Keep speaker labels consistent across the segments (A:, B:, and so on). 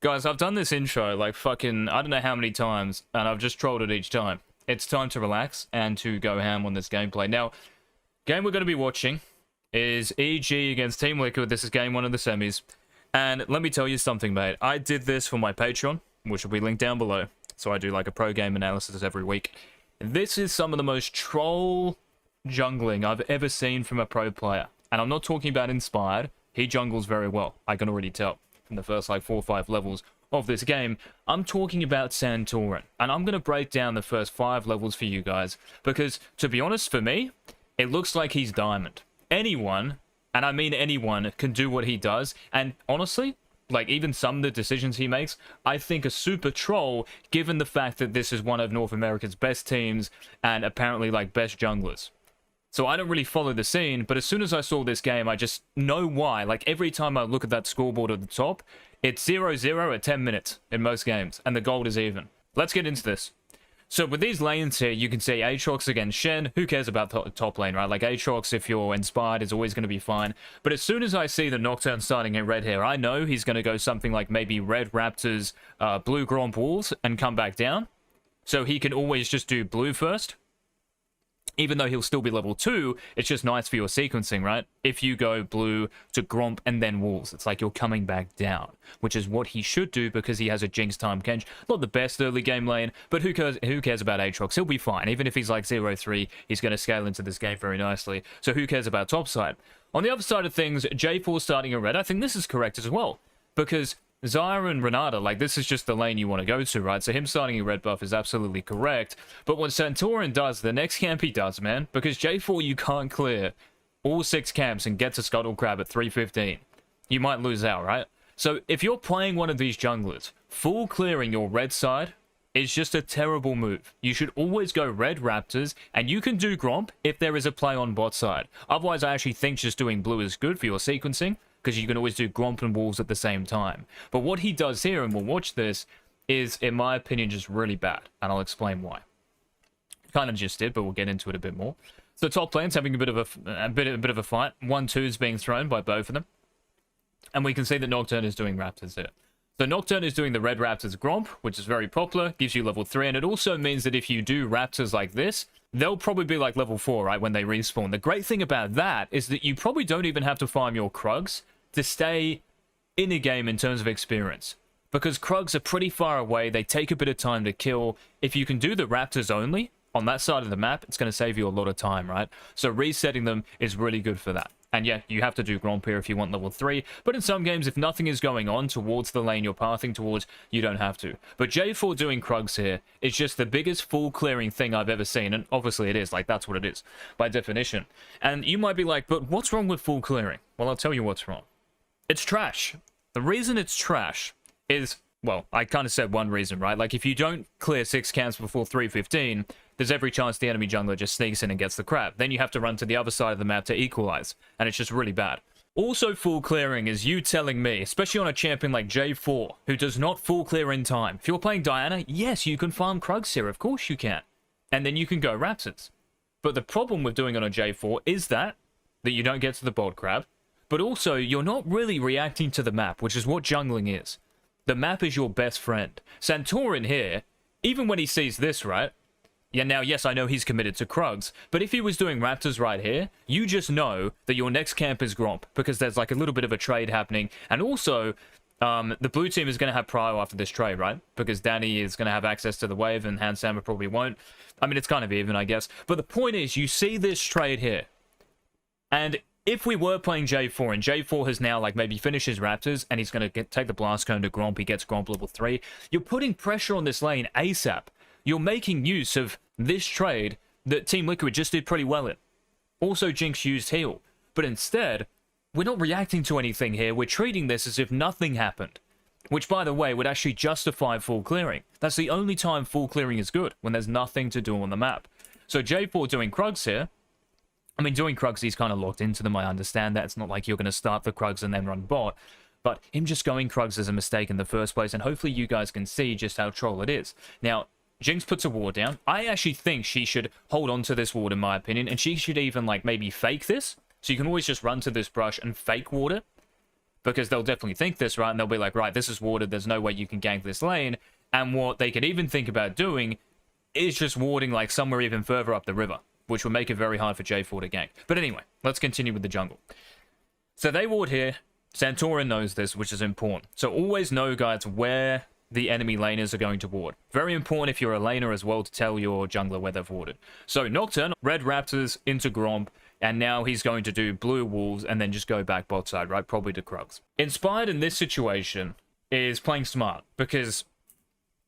A: Guys, I've done this intro like fucking, I don't know how many times, and I've just trolled it each time. It's time to relax and to go ham on this gameplay. Now, game we're going to be watching is Eagz against Team Liquid. This is game one of the semis. And let me tell you something, mate. I did this for my Patreon, which will be linked down below. So I do like a pro game analysis every week. This is some of the most troll jungling I've ever seen from a pro player. And I'm not talking about Inspired. He jungles very well. I can already tell from the first like 4 or 5 levels of this game. I'm talking about Santorin. And I'm going to break down the first 5 levels for you guys. Because, to be honest, for me, it looks like he's diamond. Anyone, and I mean anyone, can do what he does. And honestly, like even some of the decisions he makes, I think are super troll, given the fact that this is one of North America's best teams and apparently like best junglers. So I don't really follow the scene, but as soon as I saw this game, I just know why. Like every time I look at that scoreboard at the top, it's 0-0 at 10 minutes in most games, and the gold is even. Let's get into this. So with these lanes here, you can see Aatrox against Shen. Who cares about top lane, right? Like Aatrox, if you're Inspired, is always going to be fine. But as soon as I see the Nocturne starting in red here, I know he's going to go something like maybe red Raptors, blue Gromp Wolves, and come back down. So he can always just do blue first. Even though he'll still be level 2, it's just nice for your sequencing, right? If you go blue to Gromp and then Wolves, it's like you're coming back down, which is what he should do because he has a Jinx time Kench. Not the best early game lane, but who cares about Aatrox? He'll be fine. Even if he's like 0-3, he's going to scale into this game very nicely. So who cares about top side? On the other side of things, J4 starting in red, I think this is correct as well. Because Zyra and Renata, like, this is just the lane you want to go to, right? So him starting a red buff is absolutely correct. But what Santorin does, the next camp he does, man, because J4 you can't clear all 6 camps and get to Scuttle Crab at 315. You might lose out, right? So if you're playing one of these junglers, full clearing your red side is just a terrible move. You should always go red Raptors, and you can do Gromp if there is a play on bot side. Otherwise, I actually think just doing blue is good for your sequencing, because you can always do Gromp and Wolves at the same time. But what he does here, and we'll watch this, is, in my opinion, just really bad. And I'll explain why. Kind of just did, but we'll get into it a bit more. So top lane's having a bit of a fight. 1-2 is being thrown by both of them. And we can see that Nocturne is doing Raptors here. So Nocturne is doing the red Raptors Gromp, which is very popular, gives you level 3, and it also means that if you do Raptors like this, they'll probably be like level 4, right, when they respawn. The great thing about that is that you probably don't even have to farm your Krugs to stay in a game in terms of experience. Because Krugs are pretty far away, they take a bit of time to kill. If you can do the Raptors only on that side of the map, it's going to save you a lot of time, right? So resetting them is really good for that. And yeah, you have to do Gromp here if you want level 3. But in some games, if nothing is going on towards the lane you're pathing towards, you don't have to. But J4 doing Krugs here is just the biggest full clearing thing I've ever seen. And obviously it is. Like, that's what it is by definition. And you might be like, but what's wrong with full clearing? Well, I'll tell you what's wrong. It's trash. The reason it's trash is, well, I kind of said one reason, right? Like, if you don't clear 6 camps before 315, there's every chance the enemy jungler just sneaks in and gets the crab. Then you have to run to the other side of the map to equalize, and it's just really bad. Also full clearing is you telling me, especially on a champion like J4, who does not full clear in time. If you're playing Diana, yes, you can farm Krugs here, of course you can. And then you can go Raptors. But the problem with doing it on J4 is that you don't get to the bold crab, but also you're not really reacting to the map, which is what jungling is. The map is your best friend. Santorin here, even when he sees this, right? Yeah, now, yes, I know he's committed to Krugs, but if he was doing Raptors right here, you just know that your next camp is Gromp, because there's like a little bit of a trade happening, and also, the blue team is going to have prio after this trade, right? Because Danny is going to have access to the wave, and Hansama probably won't. I mean, it's kind of even, I guess. But the point is, you see this trade here, and if we were playing J4, and J4 has now, like, maybe finished his Raptors, and he's going to take the Blast Cone to Gromp, he gets Gromp level 3, you're putting pressure on this lane ASAP. You're making use of this trade that Team Liquid just did pretty well in. Also, Jinx used heal. But instead, we're not reacting to anything here. We're treating this as if nothing happened. Which, by the way, would actually justify full clearing. That's the only time full clearing is good, when there's nothing to do on the map. So J4 doing Krugs here. I mean, doing Krugs, he's kind of locked into them. I understand that. It's not like you're going to start the Krugs and then run bot. But him just going Krugs is a mistake in the first place. And hopefully you guys can see just how troll it is. Now, Jinx puts a ward down. I actually think she should hold on to this ward, in my opinion, and she should even, like, maybe fake this. So you can always just run to this brush and fake ward it. because they'll definitely think this, right? And they'll be like, right, this is warded, there's no way you can gank this lane. And what they could even think about doing is just warding like somewhere even further up the river, which will make it very hard for J4 to gank. But anyway, let's continue with the jungle. So they ward here. Santorin knows this, which is important. So always know, guys, where the enemy laners are going to ward. Very important if you're a laner as well to tell your jungler where they've warded. So Nocturne, red Raptors into Gromp, and now he's going to do blue Wolves and then just go back bot side, right? Probably to Krugs. Inspired in this situation is playing smart because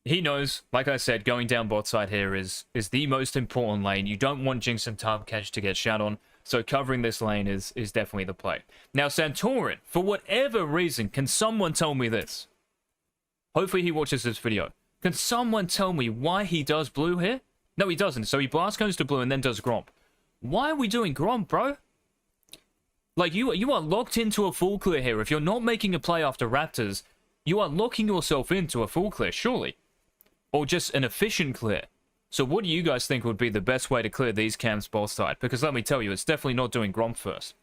A: he knows, like I said, going down bot side here is the most important lane. You don't want Jinx and Tahm to get shot on, so covering this lane is definitely the play. Now, Santorin, for whatever reason, can someone tell me this? Hopefully he watches this video. Can someone tell me why he does blue here? No, he doesn't. So he blast goes to blue and then does Gromp. Why are we doing Gromp, bro? Like, you are locked into a full clear here. If you're not making a play after Raptors, you are locking yourself into a full clear, surely. Or just an efficient clear. So what do you guys think would be the best way to clear these camps bot side? Because let me tell you, it's definitely not doing Gromp first.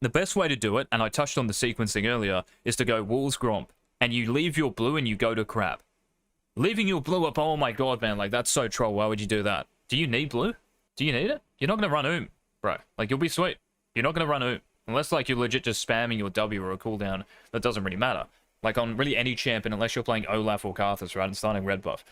A: The best way to do it, and I touched on the sequencing earlier, is to go Wolves Gromp. And you leave your blue and you go to Crab. Leaving your blue up, oh my god, man, like that's so troll. Why would you do that? Do you need blue? Do you need it? You're not going to run bro. Like, you'll be sweet. You're not going to run unless, like, you're legit just spamming your W or a cooldown. That doesn't really matter. Like, on really any champion, unless you're playing Olaf or Karthus, right, and starting red buff.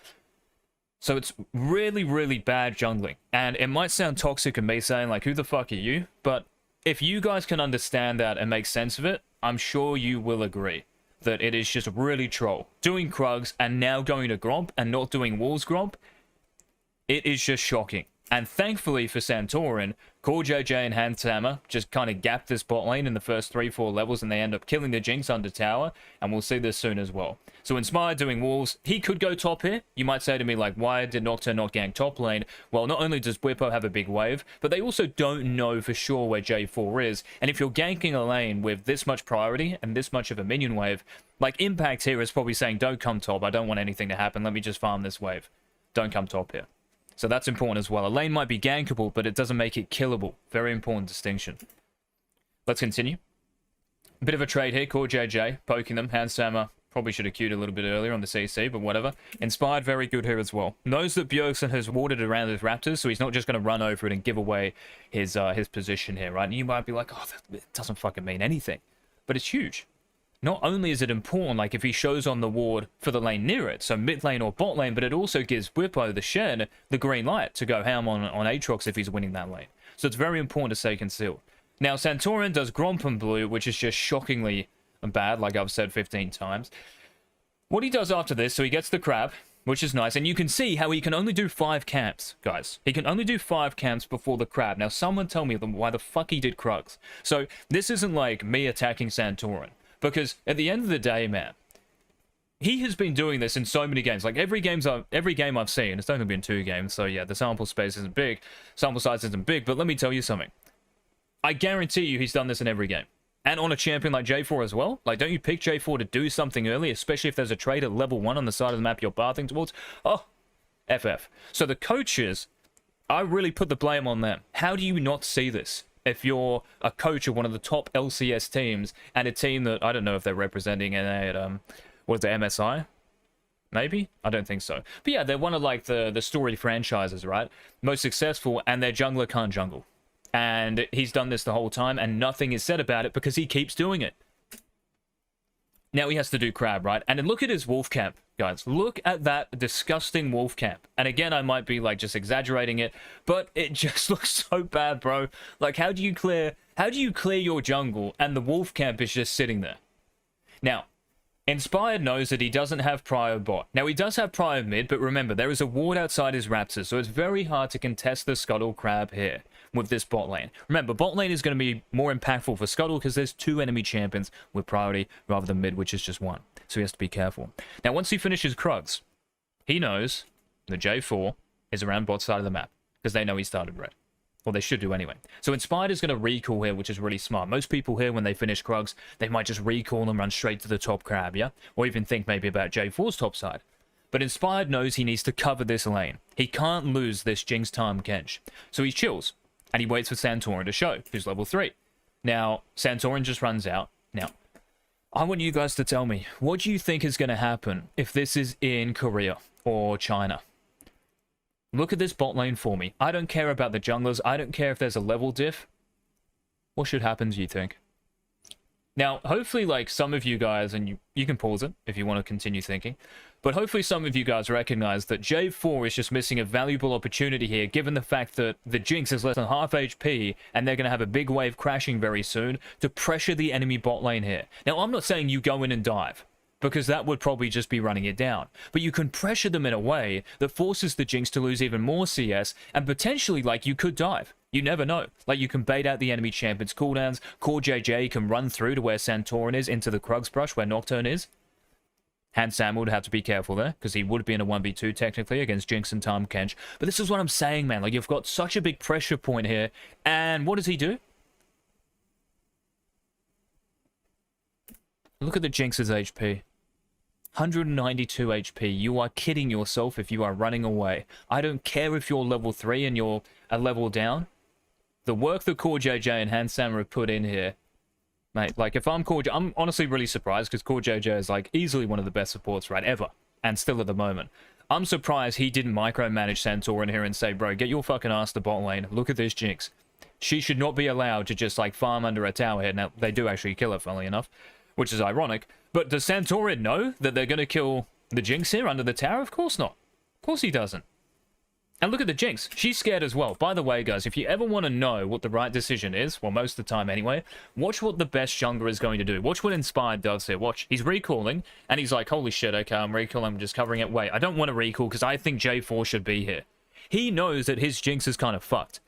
A: So it's really, really bad jungling. And it might sound toxic of me saying, like, who the fuck are you? But if you guys can understand that and make sense of it, I'm sure you will agree that it is just really troll. Doing Krugs and now going to Gromp and not doing Wolves Gromp, it is just shocking. And thankfully for Santorin, Core JJ and Handhammer just kind of gapped this bot lane in the first 3-4 levels and they end up killing the Jinx under tower, and we'll see this soon as well. So Inspired doing Wolves, he could go top here. You might say to me, like, why did Nocturne not gank top lane? Well, not only does Bwipo have a big wave, but they also don't know for sure where J4 is. And if you're ganking a lane with this much priority and this much of a minion wave, like, Impact here is probably saying, don't come top, I don't want anything to happen, let me just farm this wave. Don't come top here. So that's important as well. A lane might be gankable, but it doesn't make it killable. Very important distinction. Let's continue. A bit of a trade here. Core JJ poking them. Handhammer probably should have queued a little bit earlier on the CC, but whatever. Inspired, very good here as well. Knows that Bjergsen has warded around his Raptors, so he's not just going to run over it and give away his position here, right? And you might be like, oh, that doesn't fucking mean anything. But it's huge. Not only is it important, like, if he shows on the ward for the lane near it, so mid lane or bot lane, but it also gives Bwipo, the Shen, the green light to go ham on Aatrox if he's winning that lane. So it's very important to stay concealed. Now, Santorin does Gromp and blue, which is just shockingly bad, like I've said 15 times. What he does after this, so he gets the crab, which is nice, and you can see how he can only do 5 camps, guys. He can only do 5 camps before the crab. Now, someone tell me why the fuck he did Krugs. So this isn't like me attacking Santorin. Because at the end of the day, man, he has been doing this in so many games. Like, every game I've seen, it's only been 2 games, so yeah, the sample space isn't big, sample size isn't big, but let me tell you something. I guarantee you he's done this in every game. And on a champion like J4 as well. Like, don't you pick J4 to do something early, especially if there's a trade at level 1 on the side of the map you're pathing towards? Oh, FF. So the coaches, I really put the blame on them. How do you not see this? If you're a coach of one of the top LCS teams and a team that, I don't know if they're representing NA at, what is it, MSI? Maybe? I don't think so. But yeah, they're one of, like, the story franchises, right? Most successful, and their jungler can't jungle. And he's done this the whole time, and nothing is said about it because he keeps doing it. Now he has to do crab, right? And then look at his wolf camp, guys. Look at that disgusting wolf camp. And again, I might be, like, just exaggerating it, but it just looks so bad, bro. Like, how do you clear your jungle and the wolf camp is just sitting there? Now, Inspired knows that he doesn't have prior bot. Now, he does have prior mid, but remember, there is a ward outside his Raptors, so it's very hard to contest the Scuttle crab here with this bot lane. Remember, bot lane is going to be more impactful for Scuttle because there's 2 enemy champions with priority rather than mid, which is just 1. So he has to be careful. Now, once he finishes Krugs, he knows the J4 is around bot side of the map because they know he started red. Well, they should do anyway. So Inspired is going to recall here, which is really smart. Most people here, when they finish Krugs, they might just recall and run straight to the top crab, yeah? Or even think maybe about J4's top side. But Inspired knows he needs to cover this lane. He can't lose this Jinx Tahm Kench. So he chills, and he waits for Santorin to show, who's level 3. Now, Santorin just runs out, Now, I want you guys to tell me, what do you think is going to happen if this is in Korea or China? Look at this bot lane for me. I don't care about the junglers. I don't care if there's a level diff. What should happen, do you think? Now, hopefully, like, some of you guys, and you can pause it if you want to continue thinking, but hopefully some of you guys recognize that J4 is just missing a valuable opportunity here, given the fact that the Jinx is less than half HP, and they're going to have a big wave crashing very soon to pressure the enemy bot lane here. Now, I'm not saying you go in and dive, because that would probably just be running it down. But you can pressure them in a way that forces the Jinx to lose even more CS, and potentially, like, you could dive. You never know. Like, you can bait out the enemy champion's cooldowns. Core JJ can run through to where Santorin is, into the Krugs brush where Nocturne is. Hansam would have to be careful there, because he would be in a 1v2 technically against Jinx and Tahm Kench. But this is what I'm saying, man. Like, you've got such a big pressure point here. And what does he do? Look at the Jinx's HP. 192 HP. You are kidding yourself if you are running away. I don't care if you're level 3 and you're a level down. The work that Core JJ and Hansam have put in here, mate, like, if I'm Core JJ, I'm honestly really surprised, because Core JJ is, like, easily one of the best supports, right, ever, and still at the moment. I'm surprised he didn't micromanage Santorin here and say, bro, get your fucking ass to bot lane. Look at this Jinx. She should not be allowed to just, like, farm under a tower here. Now, they do actually kill her, funnily enough, which is ironic. But does Santorin know that they're going to kill the Jinx here under the tower? Of course not. Of course he doesn't. And look at the Jinx. She's scared as well. By the way, guys, if you ever want to know what the right decision is, well, most of the time anyway, watch what the best jungler is going to do. Watch what Inspired does here. Watch. He's recalling, and he's like, holy shit, okay, I'm recalling, I'm just covering it. Wait, I don't want to recall, because I think J4 should be here. He knows that his Jinx is kind of fucked.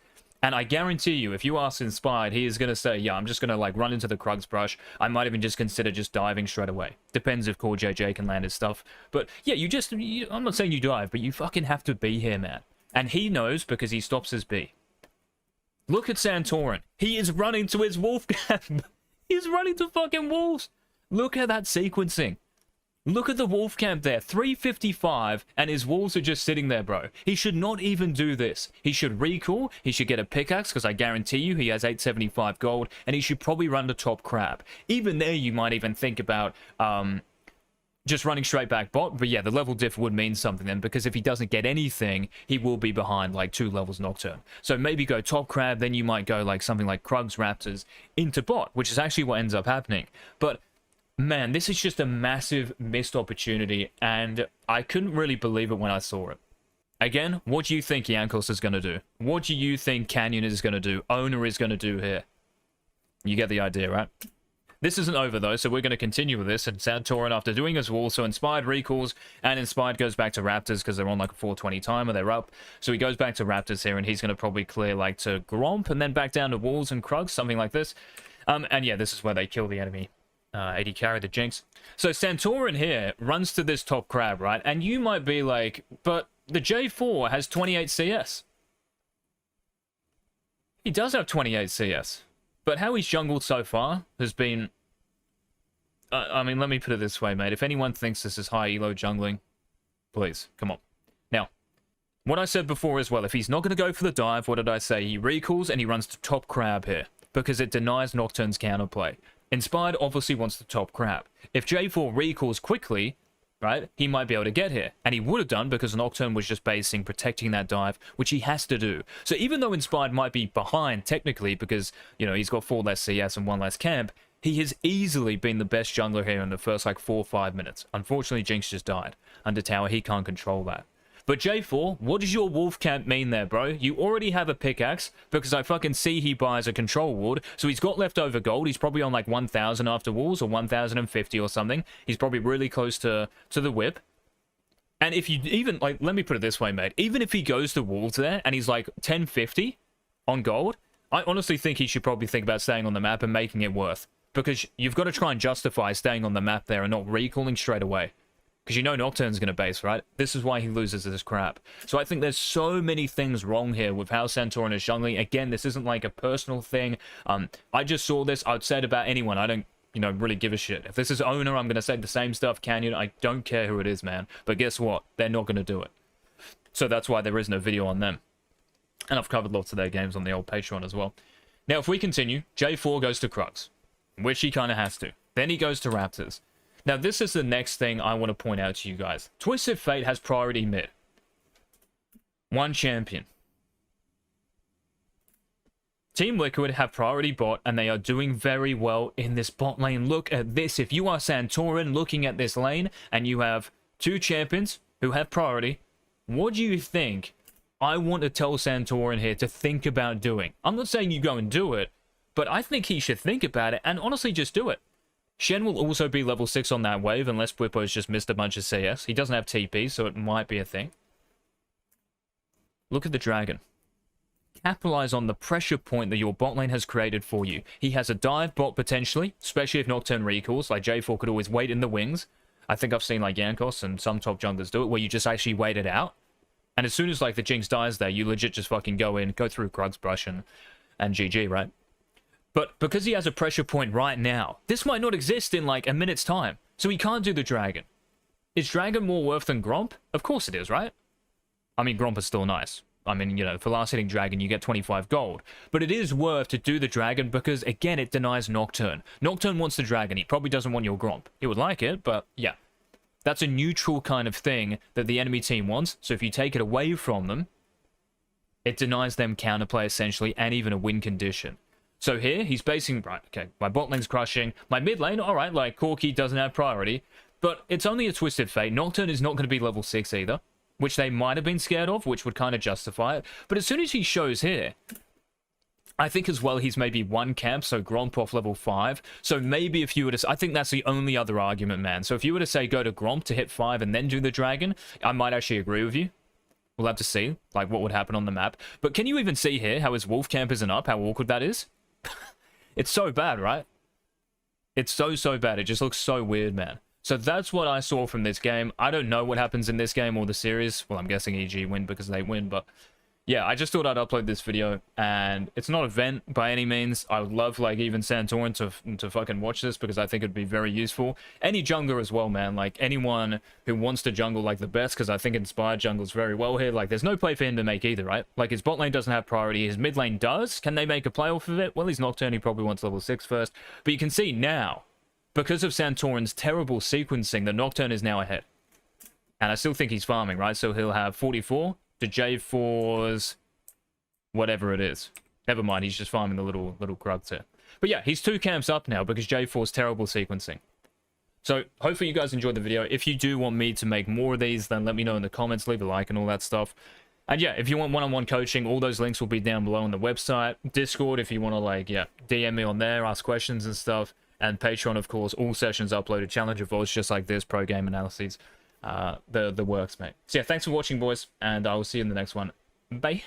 A: And I guarantee you, if you ask Inspired, he is going to say, yeah, I'm just going to, like, run into the Krugs brush. I might even just consider just diving straight away. Depends if Core JJ can land his stuff. But, yeah, I'm not saying you dive, but you fucking have to be here, man. And he knows because he stops his B. Look at Santorin. He is running to his wolf camp. He's running to fucking wolves. Look at that sequencing. Look at the wolf camp there. 355, and his wolves are just sitting there, bro. He should not even do this. He should recall. He should get a pickaxe, because I guarantee you he has 875 gold, and he should probably run the top crab. Even there, you might even think about just running straight back bot. But yeah, the level diff would mean something then, because if he doesn't get anything, he will be behind like 2 levels Nocturne. So maybe go top crab, then you might go like something like Krugs Raptors into bot, which is actually what ends up happening. But man, this is just a massive missed opportunity, and I couldn't really believe it when I saw it. Again, what do you think Yankos is going to do? What do you think Canyon is going to do? Owner is going to do here? You get the idea, right? This isn't over, though, so we're going to continue with this. And Santorin, after doing his wall, so Inspired recalls, and Inspired goes back to Raptors because they're on like a 420 timer, they're up. So he goes back to Raptors here, and he's going to probably clear like to Gromp, and then back down to Walls and Krugs, something like this. And yeah, this is where they kill the enemy. 80 carry the Jinx. So Santorin here runs to this top crab, right? And you might be like, but the J4 has 28 CS. He does have 28 CS. But how he's jungled so far has been... I mean, let me put it this way, mate. If anyone thinks this is high elo jungling, please, come on. Now, what I said before as well, if he's not going to go for the dive, what did I say? He recalls and he runs to top crab here, because it denies Nocturne's counterplay. Inspired obviously wants the top crab. If J4 recalls quickly, right, he might be able to get here. And he would have done, because Nocturne was just basing, protecting that dive, which he has to do. So even though Inspired might be behind, technically, because, you know, he's got 4 less CS and 1 less camp, he has easily been the best jungler here in the first, like, 4 or 5 minutes. Unfortunately, Jinx just died. Under tower, he can't control that. But J4, what does your wolf camp mean there, bro? You already have a pickaxe, because I fucking see he buys a control ward, so he's got leftover gold. He's probably on like 1,000 after walls, or 1,050 or something. He's probably really close to the whip. And if you even, like, let me put it this way, mate. Even if he goes to wolves there, and he's like 1050 on gold, I honestly think he should probably think about staying on the map and making it worth. Because you've got to try and justify staying on the map there and not recalling straight away. Because you know Nocturne's going to base, right? This is why he loses this crap. So I think there's so many things wrong here with how Santorin is jungling. Again, this isn't like a personal thing. I just saw this. I'd say it about anyone. I don't, you know, really give a shit. If this is Owner, I'm going to say the same stuff. Canyon, I don't care who it is, man. But guess what? They're not going to do it. So that's why there is no video on them. And I've covered lots of their games on the old Patreon as well. Now, if we continue, J4 goes to Krugs. which he kind of has to. Then he goes to Raptors. Now, this is the next thing I want to point out to you guys. Twisted Fate has priority mid. One champion. Team Liquid have priority bot, and they are doing very well in this bot lane. Look at this. If you are Santorin looking at this lane, and you have two champions who have priority, what do you think I want to tell Santorin here to think about doing? I'm not saying you go and do it, but I think he should think about it, and honestly just do it. Shen will also be level 6 on that wave, unless Bwipo's just missed a bunch of CS. He doesn't have TP, so it might be a thing. Look at the dragon. Capitalize on the pressure point that your bot lane has created for you. He has a dive bot potentially, especially if Nocturne recalls. Like J4 could always wait in the wings. I think I've seen like Yankos and some top junglers do it, where you just actually wait it out. And as soon as like the Jinx dies there, you legit just fucking go in, go through Krug's brush and GG, right? But because he has a pressure point right now, this might not exist in like a minute's time. So he can't do the dragon. Is dragon more worth than Gromp? Of course it is, right? I mean, Gromp is still nice. I mean, you know, for last hitting dragon, you get 25 gold. But it is worth to do the dragon because, again, it denies Nocturne. Nocturne wants the dragon. He probably doesn't want your Gromp. He would like it, but yeah. That's a neutral kind of thing that the enemy team wants. So if you take it away from them, it denies them counterplay, essentially, and even a win condition. So here, he's basing... Right, okay, my bot lane's crushing. My mid lane, alright, like, Corki doesn't have priority. But it's only a Twisted Fate. Nocturne is not going to be level 6 either, which they might have been scared of, which would kind of justify it. But as soon as he shows here, I think as well he's maybe one camp, so Gromp off level 5. So maybe if you were to... I think that's the only other argument, man. So if you were to say go to Gromp to hit 5 and then do the dragon, I might actually agree with you. We'll have to see, like, what would happen on the map. But can you even see here how his wolf camp isn't up, how awkward that is? It's so bad, right? It's so bad. It just looks so weird, man. So that's what I saw from this game. I don't know what happens in this game or the series. Well, I'm guessing EG win because they win, but yeah, I just thought I'd upload this video, and it's not a vent by any means. I would love, like, even Santorin to fucking watch this because I think it'd be very useful. Any jungler as well, man. Like, anyone who wants to jungle, like, the best, because I think Inspired jungles very well here. Like, there's no play for him to make either, right? Like, his bot lane doesn't have priority. His mid lane does. Can they make a play off of it? Well, he's Nocturne. He probably wants level 6 first. But you can see now, because of Santorin's terrible sequencing, the Nocturne is now ahead. And I still think he's farming, right? So he'll have 44 to J4's whatever it is. Never mind, he's just farming the little Krugs here. But yeah, he's 2 camps up now because J4's terrible sequencing. So hopefully you guys enjoyed the video. If you do want me to make more of these, then let me know in the comments, leave a like and all that stuff. And yeah, if you want one-on-one coaching, all those links will be down below on the website. Discord, if you want to, like, yeah, DM me on there, ask questions and stuff. And Patreon, of course, all sessions uploaded, Challenger votes just like this, pro game analyses, the works, mate. So yeah, thanks for watching, boys, and I will see you in the next one. Bye.